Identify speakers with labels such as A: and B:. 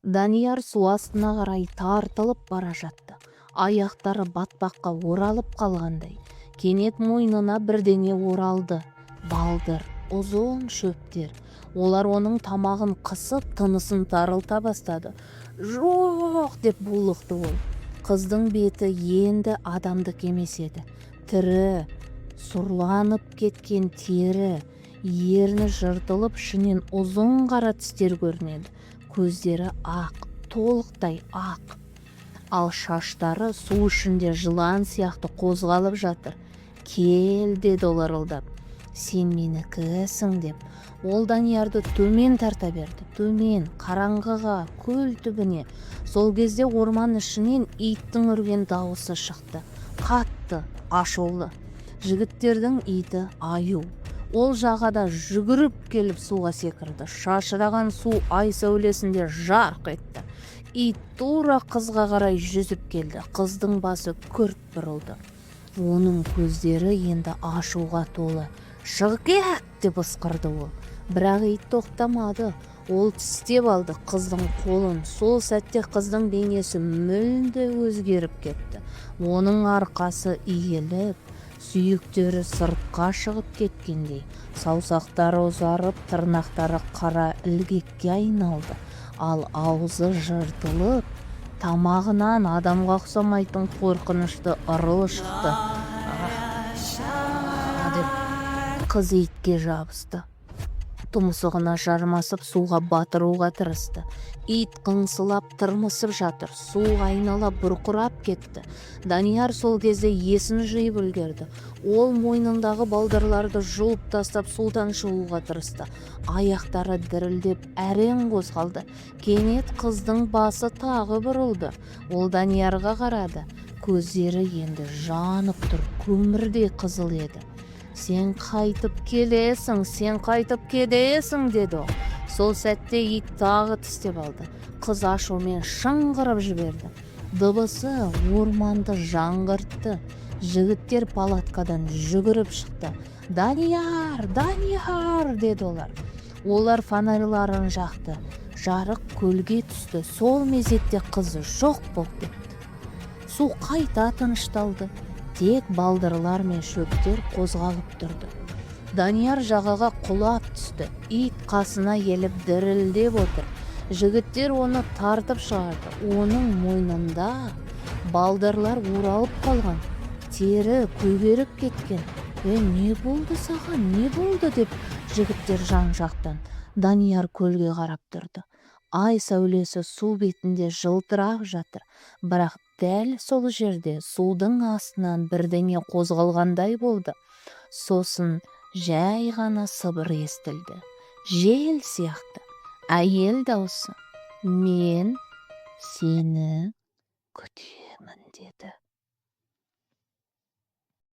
A: Данияр су астына қарай тартылып бара жатты. Аяқтары батпаққа оралып қалғандай. Кенет мойнына бірдеңе оралды. Балдыр, ұзын шөптер. Олар оның тамағын қысып, тынысын тарылта бастады. «Жоқ!» деп булықты ол. Қыздың беті енді адамдық емес еді. Тірі, сұрланып кеткен тері, ерні жыртылып, ішінен ұзын қара тістер көрінеді. Көздері ақ, толықтай ақ. Ал шаштары су ішінде жылан сияқты қозғалып жатыр. «Кел!» деді ол ырылдап. «Сен менікісің» деп. Ол Даниярды төмен тарта берді. Төмен, қараңғыға, көл түбіне. Сол кезде орман ішінен иттің үрген дауысы шықты. Қатты, ашулы. Жігіттердің иті Аю. Ол жағада жүгіріп келіп суға секірді. Шашыраған су ай сәулесінде жарқ етті. Ит тура қызға қарай жүзіп келді. Қыздың басы күрт бұрылды. Оның көздері енді ашуға толы. «Шығ кет!» деп ысқырды ол. Бірақ ит тоқтамады. Ол тістеп алды қыздың қолын. Сол сәтте қыздың бейнесі мүлде өзгеріп кетті. Оның арқасы иіліп, сүйектері сыртқа шығып кеткендей, саусақтары ұзарып, тырнақтары қара ілгекке айналды. Ал аузы жыртылып, тамағынан адамға ұқсамайтын қорқынышты ырыл шықты. Деп қыз итке жабысты. Тұмсығына жармасып суға батыруға тырысты. Ит қыңсылап тырмысып жатыр. Су айнала бұрқырап кетті. Данияр сол кезде есін жиып үлгерді. Ол мойнындағы балдырларды жұлып тастап судан шығуға тырысты. Аяқтары дірілдеп әрең қозғалды. Кенет қыздың басы тағы бұрылды. Ол Даниярға қарады. Көздері енді жанып тұр, көмірдей қызыл еді. «Сен қайтып келесің, сен қайтып келесің» деді. Сол сәтте ит тағы тістеп алды. Қыз ашумен шыңғырып жіберді. Дыбысы орманды жаңғыртты. Жігіттер палаткадан жүгіріп шықты. «Данияр, Данияр!» деді олар. Олар фонарьларын жақты. Жарық көлге түсті. Сол мезетте қызы жоқ болып кетті. Су қайта тынышталды. Тек балдырлар мен шөптер қозғалып тұрды. Данияр жағаға құлап түсті. Ит қасына еліп дірілдеп отыр. Жігіттер оны тартып шығарды. Оның мойнында балдырлар оралып қалған. Тері көгеріп кеткен. «Не болды саған, не болды?» деп жігіттер жан-жақтан. Данияр көлге қарап тұрды. Ай сәулесі су бетінде жылтырап жатыр. Бірақ дәл сол жерде судың астынан бірдеңе қозғалғандай болды. Сосын жай ғана сыбыр естілді. Жел сияқты. Әйел даусы. «Мен сені күтемін» деді.